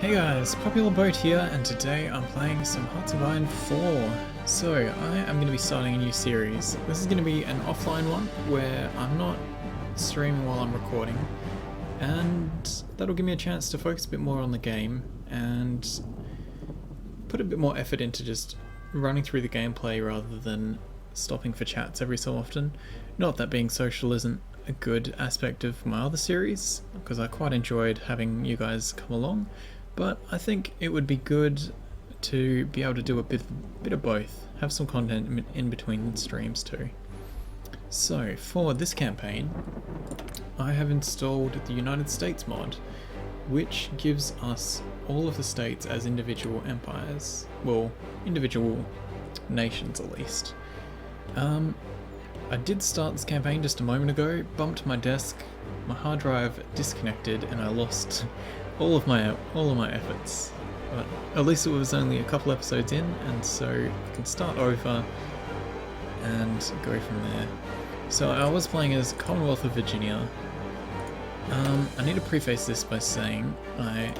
Hey guys, Popular Boat here, and today I'm playing some Hearts of Iron 4. So, I am going to be starting a new series. This is going to be an offline one, where I'm not streaming while I'm recording, and that'll give me a chance to focus a bit more on the game, and put a bit more effort into just running through the gameplay rather than stopping for chats every so often. Not that being social isn't a good aspect of my other series, because I quite enjoyed having you guys come along. But I think it would be good to be able to do a bit of both, have some content in between streams too. So for this campaign, I have installed the United States mod, which gives us all of the states as individual empires, well, individual nations at least. I did start this campaign just a moment ago, bumped my desk, my hard drive disconnected, and I lost all of my efforts, but at least it was only a couple episodes in, and so I can start over and go from there. So I was playing as Commonwealth of Virginia. I need to preface this by saying I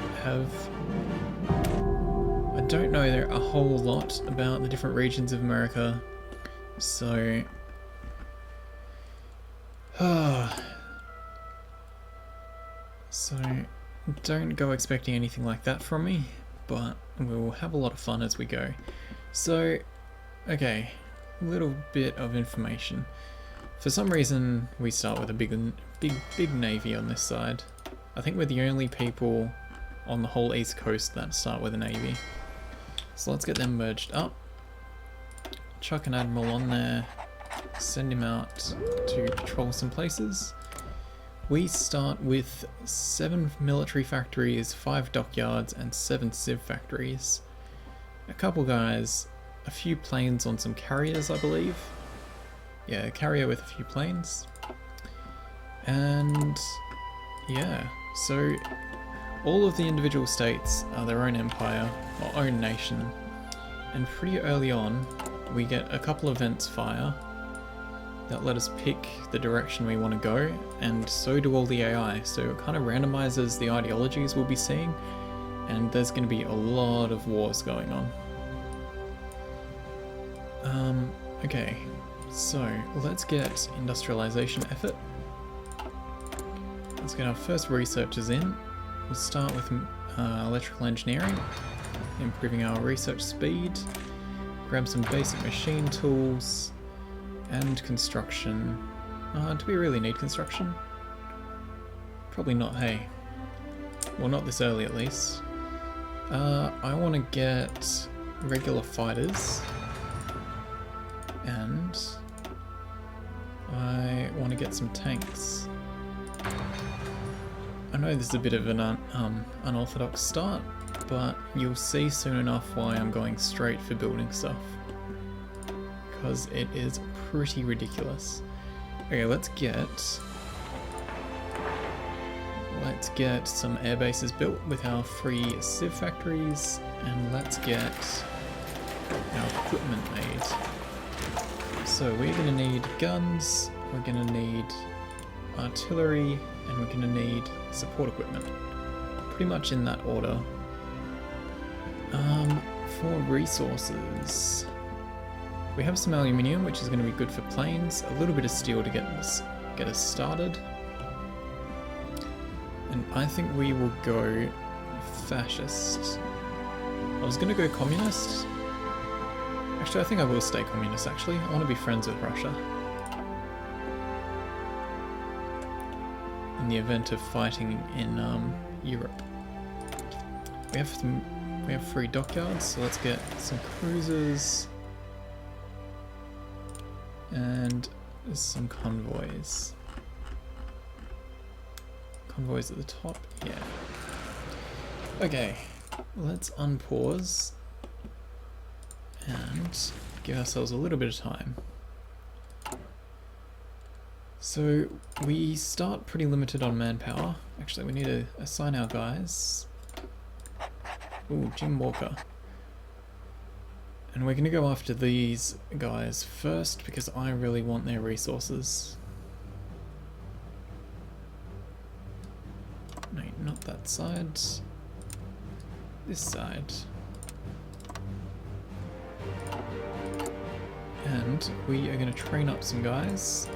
don't know there a whole lot about the different regions of America, so don't go expecting anything like that from me, but we'll have a lot of fun as we go. So, okay, a little bit of information. For some reason, we start with a big navy on this side. I think we're the only people on the whole East Coast that start with a navy. So let's get them merged up. Chuck an admiral on there. Send him out to patrol some places. We start with 7 military factories, 5 dockyards, and 7 civ factories. A couple guys, a few planes on some carriers, I believe. Yeah, a carrier with a few planes. And yeah, so all of the individual states are their own empire, or own nation. And pretty early on, we get a couple events fire that let us pick the direction we want to go, and so do all the AI, so it kind of randomizes the ideologies we'll be seeing, and there's going to be a lot of wars going on. Okay, so let's get industrialization effort. Let's get our first researchers in. We'll start with electrical engineering, improving our research speed, grab some basic machine tools, and construction. Do we really need construction? Probably not, hey. Well, not this early at least. I want to get regular fighters. And I want to get some tanks. I know this is a bit of an unorthodox start, but you'll see soon enough why I'm going straight for building stuff. Because it is pretty ridiculous. Okay, let's get some air bases built with our free civ factories, and let's get our equipment made. So we're going to need guns, we're going to need artillery, and we're going to need support equipment. Pretty much in that order. For resources, we have some aluminium, which is going to be good for planes, a little bit of steel to get us started, and I think we will go fascist. I was going to go communist. Actually, I think I will stay communist, actually. I want to be friends with Russia. In the event of fighting in Europe. We have 3 dockyards, so let's get some cruisers and some convoys. Convoys at the top, yeah. Okay, let's unpause and give ourselves a little bit of time. So we start pretty limited on manpower. Actually, we need to assign our guys. Ooh, Jim Walker. And we're going to go after these guys first because I really want their resources. No, not that side. this side. And we are going to train up some guys.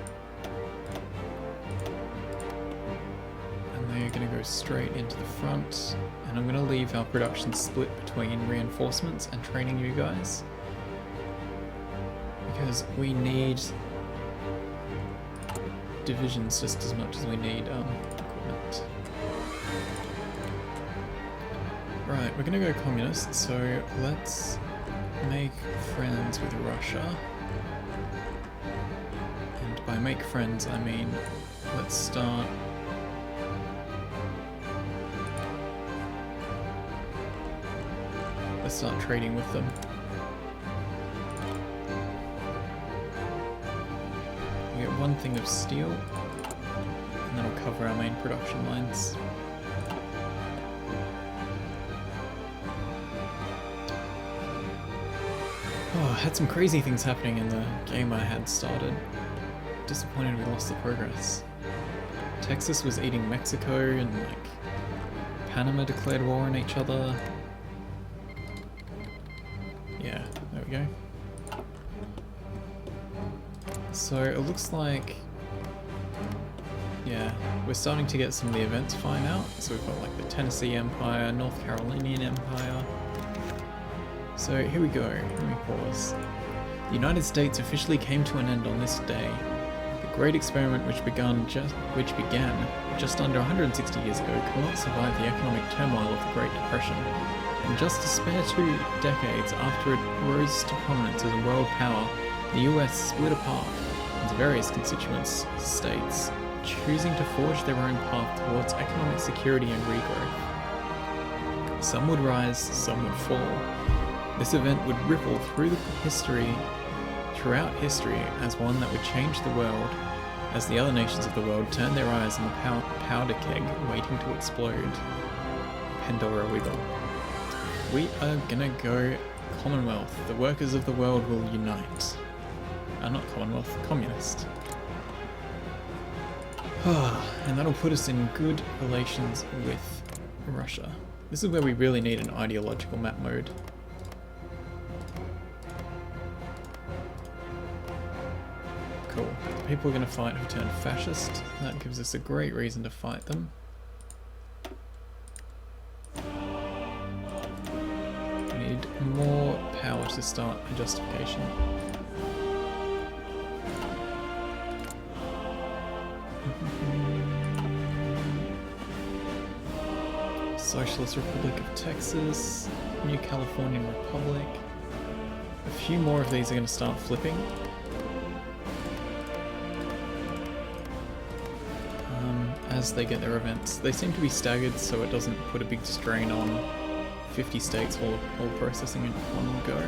And they are going to go straight into the front. And I'm going to leave our production split between reinforcements and training you guys. Because we need divisions just as much as we need equipment. Right, we're going to go communist, so let's make friends with Russia. And by make friends, I mean let's start trading with them. We get one thing of steel, and that'll cover our main production lines. Oh, I had some crazy things happening in the game I had started. Disappointed we lost the progress. Texas was eating Mexico, and like Panama declared war on each other. Yeah, there we go. So it looks like, yeah, we're starting to get some of the events fine out. So we've got like the Tennessee Empire, North Carolinian Empire. So here we go, let me pause. The United States officially came to an end on this day. The great experiment which began just under 160 years ago could not survive the economic turmoil of the Great Depression. And just a spare 2 decades after it rose to prominence as a world power, the US split apart into various constituent states, choosing to forge their own path towards economic security and regrowth. Some would rise, some would fall. This event would ripple throughout history as one that would change the world, as the other nations of the world turned their eyes on the powder keg waiting to explode. Pandora Wiggle. We are gonna go Commonwealth. The workers of the world will unite. Not Commonwealth, Communist. And that'll put us in good relations with Russia. This is where we really need an ideological map mode. Cool. The people we're going to fight have turned fascist. That gives us a great reason to fight them. We need more power to start a justification. Socialist Republic of Texas, New Californian Republic. A few more of these are going to start flipping. As they get their events. They seem to be staggered so it doesn't put a big strain on 50 states all processing in one go.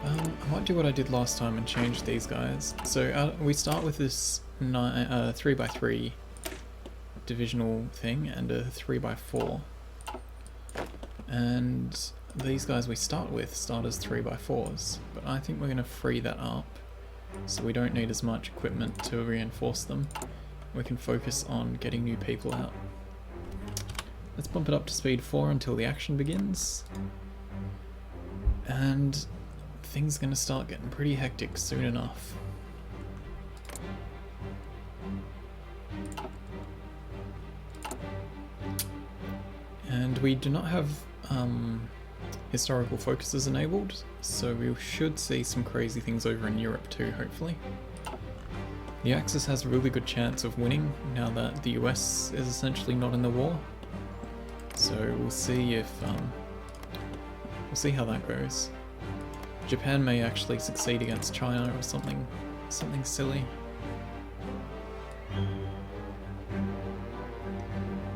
I might do what I did last time and change these guys. So we start with this 3x3 divisional thing and a 3x4. And these guys we start as 3x4s, but I think we're going to free that up so we don't need as much equipment to reinforce them. We can focus on getting new people out. Let's bump it up to speed 4 until the action begins. And things are going to start getting pretty hectic soon enough. And we do not have historical focuses enabled, so we should see some crazy things over in Europe too, hopefully. The Axis has a really good chance of winning now that the US is essentially not in the war. So we'll see if we'll see how that goes. Japan may actually succeed against China or something silly.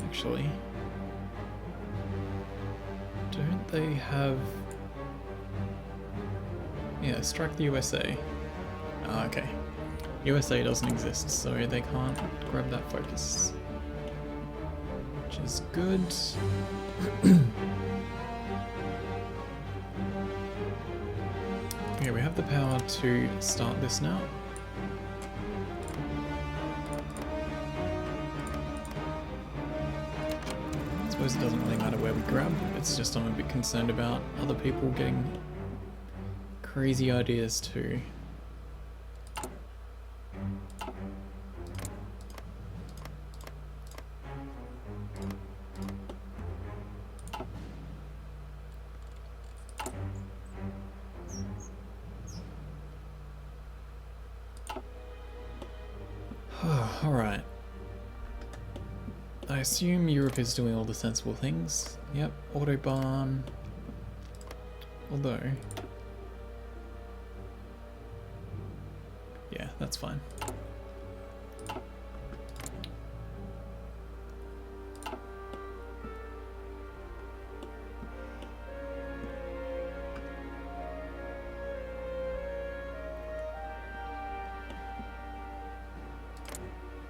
Actually, don't they have... Yeah, strike the USA. Ah, okay. USA doesn't exist, so they can't grab that focus. Which is good. Okay, we have the power to start this now. I suppose it doesn't really matter where we grab, it's just I'm a bit concerned about other people getting crazy ideas too. Alright. I assume Europe is doing all the sensible things. Yep, Autobahn. Although... yeah, that's fine.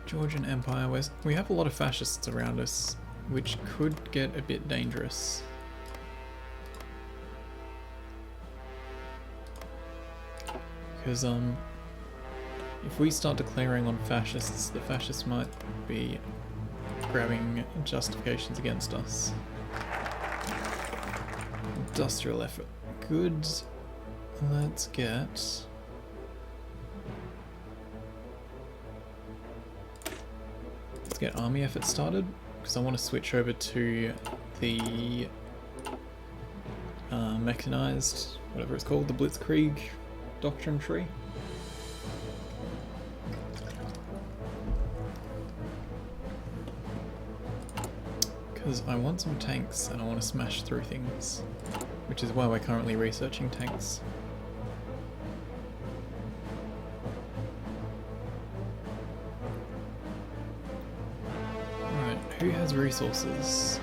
Georgian Empire, we have a lot of fascists around us, which could get a bit dangerous. Because if we start declaring on fascists, the fascists might be grabbing justifications against us. Industrial effort. Good. Let's get... let's get army effort started, because I want to switch over to the mechanized, whatever it's called, the Blitzkrieg doctrine tree. Because I want some tanks and I want to smash through things, which is why we're currently researching tanks. Who has resources?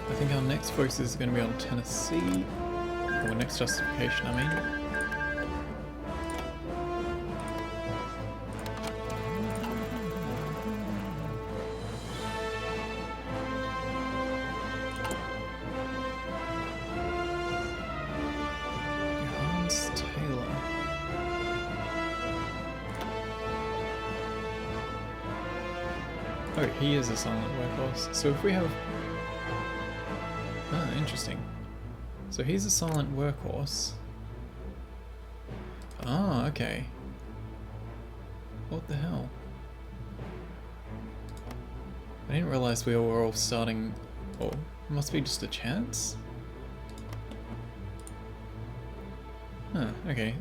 I think our next focus is going to be on Tennessee, or next justification, I mean. Oh, he is a silent workhorse. So if we have... ah, interesting. So he's a silent workhorse. Ah, okay. What the hell? I didn't realize we were all starting... oh, it must be just a chance? Huh, okay.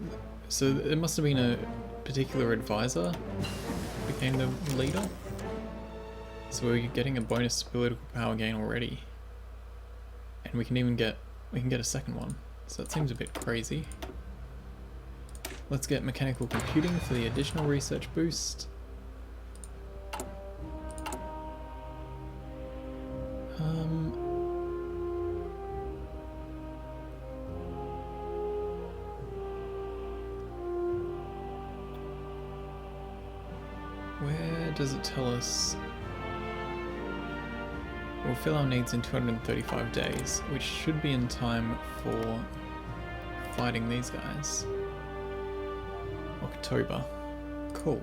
So it must have been a particular advisor who became the leader? So we're getting a bonus political power gain already. And we can even get a second one. So that seems a bit crazy. Let's get mechanical computing for the additional research boost. Where does it tell us? We'll fill our needs in 235 days, which should be in time for fighting these guys. October. Cool.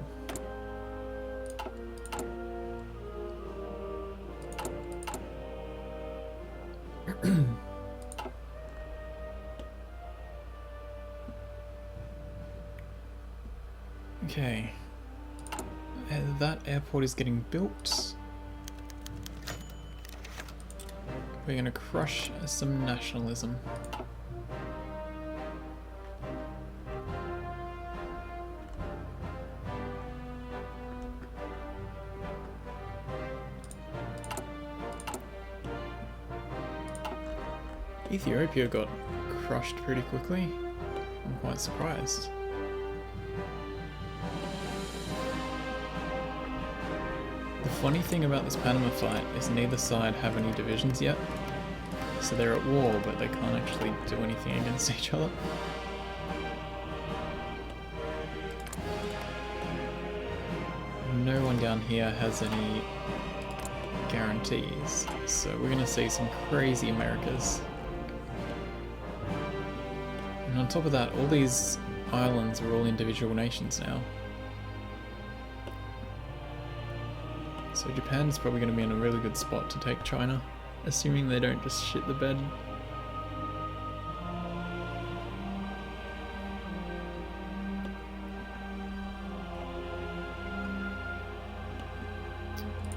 Okay. That airport is getting built. We're going to crush some nationalism. Ethiopia got crushed pretty quickly. I'm quite surprised. The funny thing about this Panama fight is neither side have any divisions yet. So they're at war, but they can't actually do anything against each other. No one down here has any guarantees, so we're going to see some crazy Americas. And on top of that, all these islands are all individual nations now. So Japan's probably going to be in a really good spot to take China, assuming they don't just shit the bed.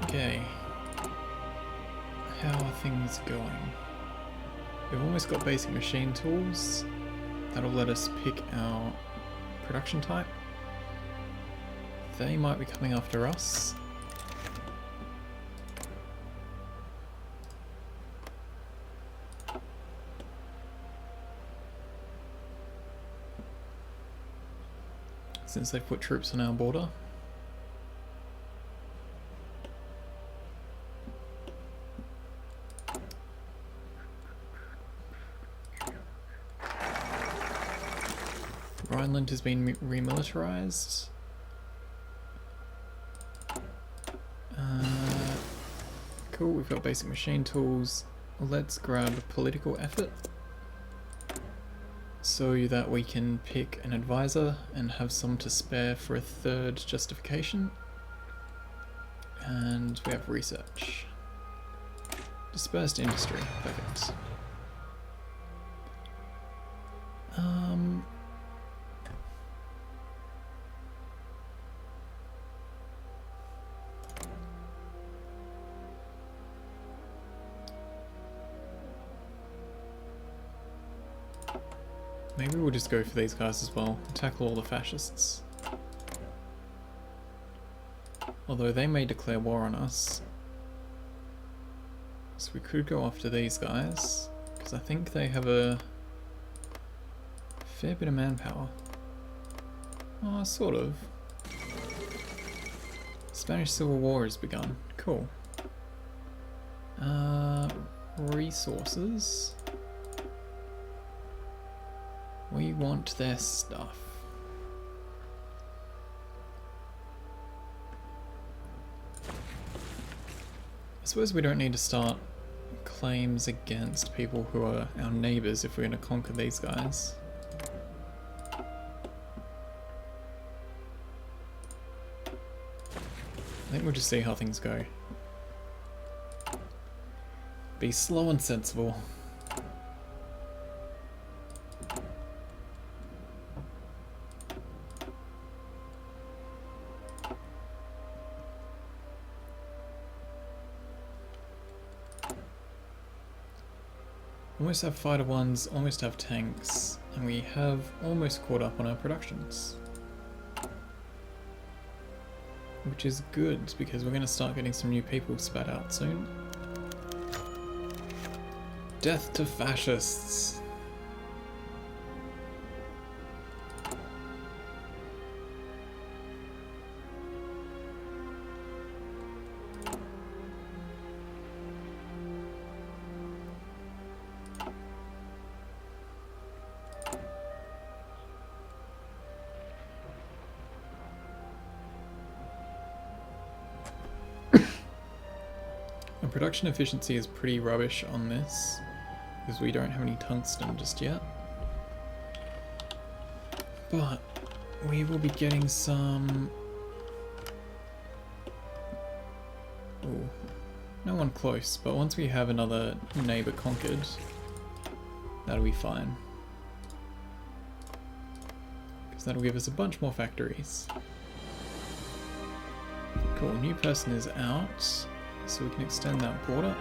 Okay. How are things going? We've almost got basic machine tools. That'll let us pick our production type. They might be coming after us. Since they've put troops on our border. Rhineland has been remilitarized. Cool, we've got basic machine tools. Let's grab political effort so that we can pick an advisor and have some to spare for a third justification. And we have research. Dispersed industry, perfect. Maybe we'll just go for these guys as well, tackle all the fascists. Although they may declare war on us. So we could go after these guys, because I think they have a fair bit of manpower. Oh, sort of. Spanish Civil War has begun. Cool. Resources. We want their stuff. I suppose we don't need to start claims against people who are our neighbours if we're going to conquer these guys. I think we'll just see how things go. Be slow and sensible. Almost have fighter ones, almost have tanks, and we have almost caught up on our productions. Which is good, because we're going to start getting some new people spat out soon. Death to fascists! Production efficiency is pretty rubbish on this, because we don't have any tungsten just yet. But we will be getting some... Ooh, no one close, but once we have another neighbour conquered, that'll be fine. Because that'll give us a bunch more factories. Cool, new person is out. So we can extend that border.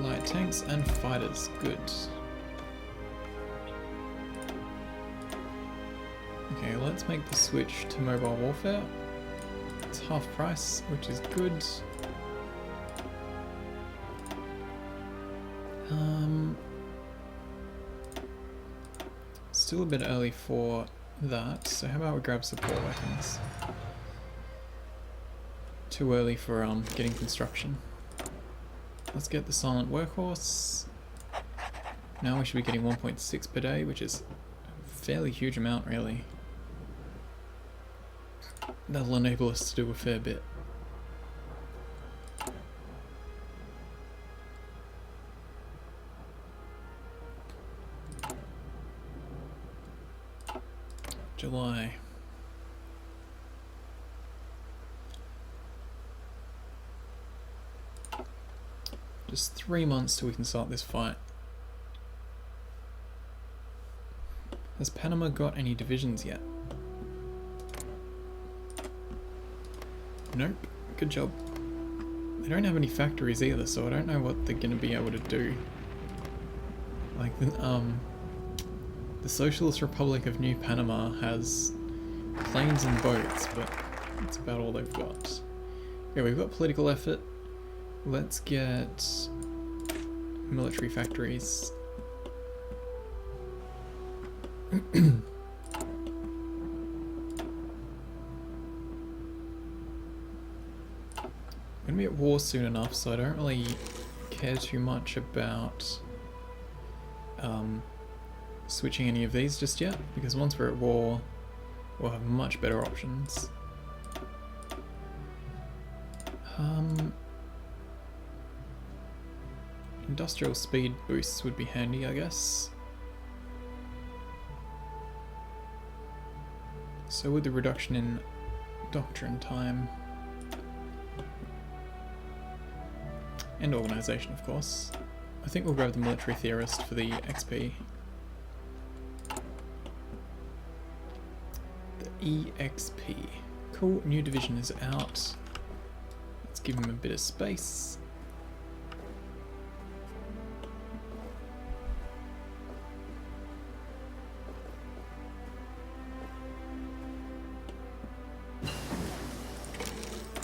Light tanks and fighters, good. Okay, let's make the switch to mobile warfare. It's half price, which is good. Still a bit early for that, so how about we grab support weapons? Too early for getting construction. Let's get the silent workhorse. Now we should be getting 1.6 per day, which is a fairly huge amount really. That'll enable us to do a fair bit. July. Just 3 months till we can start this fight. Has Panama got any divisions yet? Nope. Good job. They don't have any factories either, so I don't know what they're gonna be able to do. Like the Socialist Republic of New Panama has planes and boats, but that's about all they've got. Okay, we've got political effort. Let's get military factories. I'm gonna be at war soon enough, so I don't really care too much about switching any of these just yet, because once we're at war, we'll have much better options. Industrial speed boosts would be handy, I guess. So with the reduction in doctrine time. And organisation, of course. I think we'll grab the military theorist for the XP. The EXP. Cool, new division is out. Let's give him a bit of space.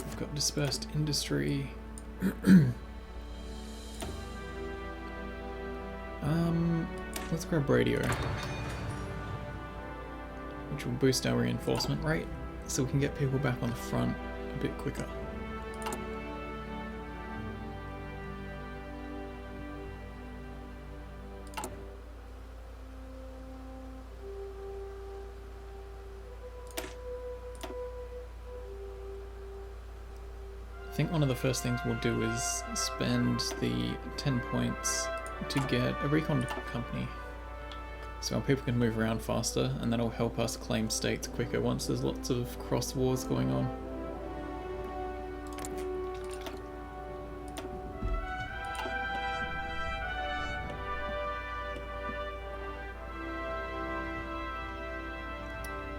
We've got dispersed industry. Let's grab radio, which will boost our reinforcement rate, so we can get people back on the front a bit quicker. I think one of the first things we'll do is spend the 10 points to get a recon company, so our people can move around faster, and that'll help us claim states quicker once there's lots of cross wars going on.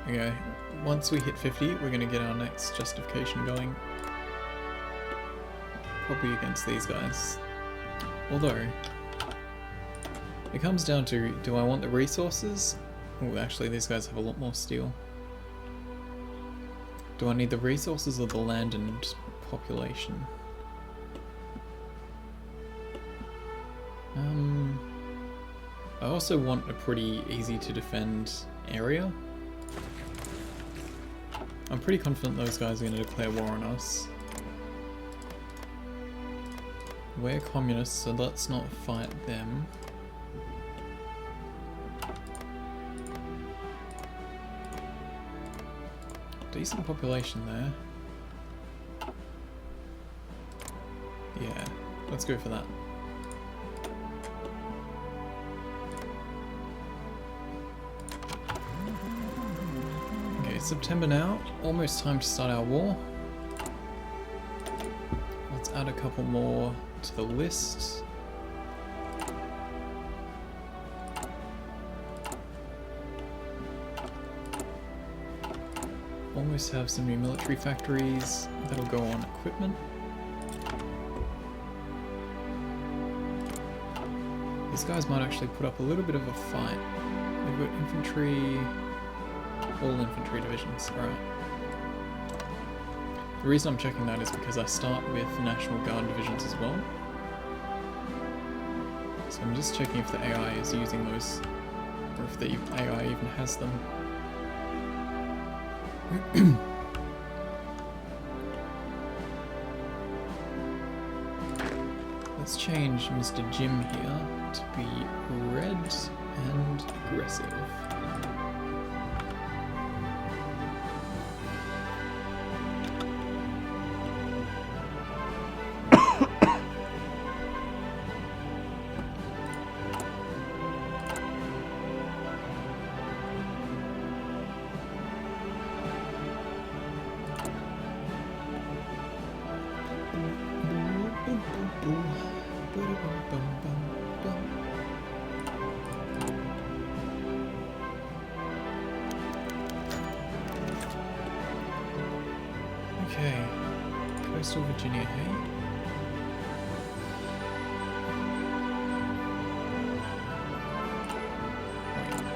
Okay, once we hit 50, we're going to get our next justification going. Probably against these guys. Although, it comes down to, do I want the resources? Oh, actually these guys have a lot more steel. Do I need the resources or the land and population? I also want a pretty easy to defend area. I'm pretty confident those guys are going to declare war on us. We're communists, so let's not fight them. Decent population there. Yeah, let's go for that. Okay, September now. Almost time to start our war. Let's add a couple more to the list. Almost have some new military factories that'll go on equipment. These guys might actually put up a little bit of a fight. They've got infantry, all infantry divisions, alright. The reason I'm checking that is because I start with National Guard divisions as well. So I'm just checking if the AI is using those, or if the AI even has them. Let's change Mr. Jim here to be red and aggressive. Okay. Coastal Virginia, hey?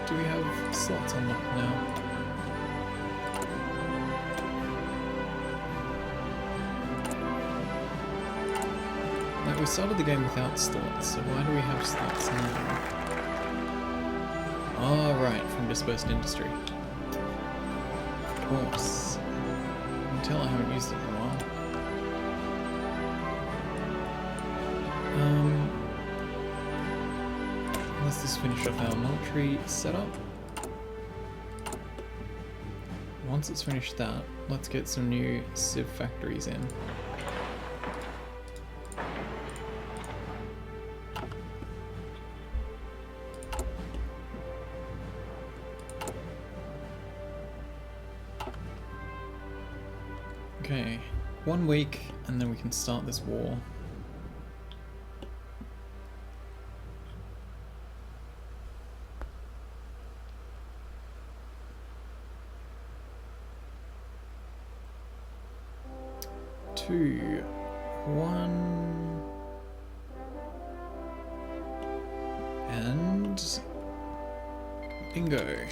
Do we have slots unlocked now? Like, we started the game without slots, so why do we have slots now? Oh, right, from dispersed industry. Of course. You can tell I haven't used it in a while. Let's just finish off our military setup. Once it's finished that, let's get some new civ factories in. Okay, 1 week and then we can start this war. Two, one, and bingo.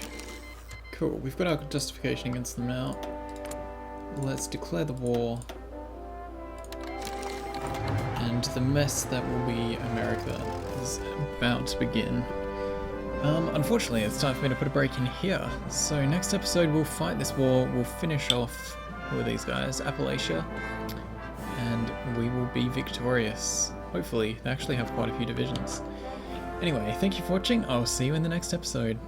Cool, we've got our justification against them now. Let's declare the war, and the mess that will be America is about to begin. Unfortunately, it's time for me to put a break in here. So next episode we'll fight this war, we'll finish off with these guys, Appalachia, and we will be victorious. Hopefully, they actually have quite a few divisions. Anyway, thank you for watching, I'll see you in the next episode.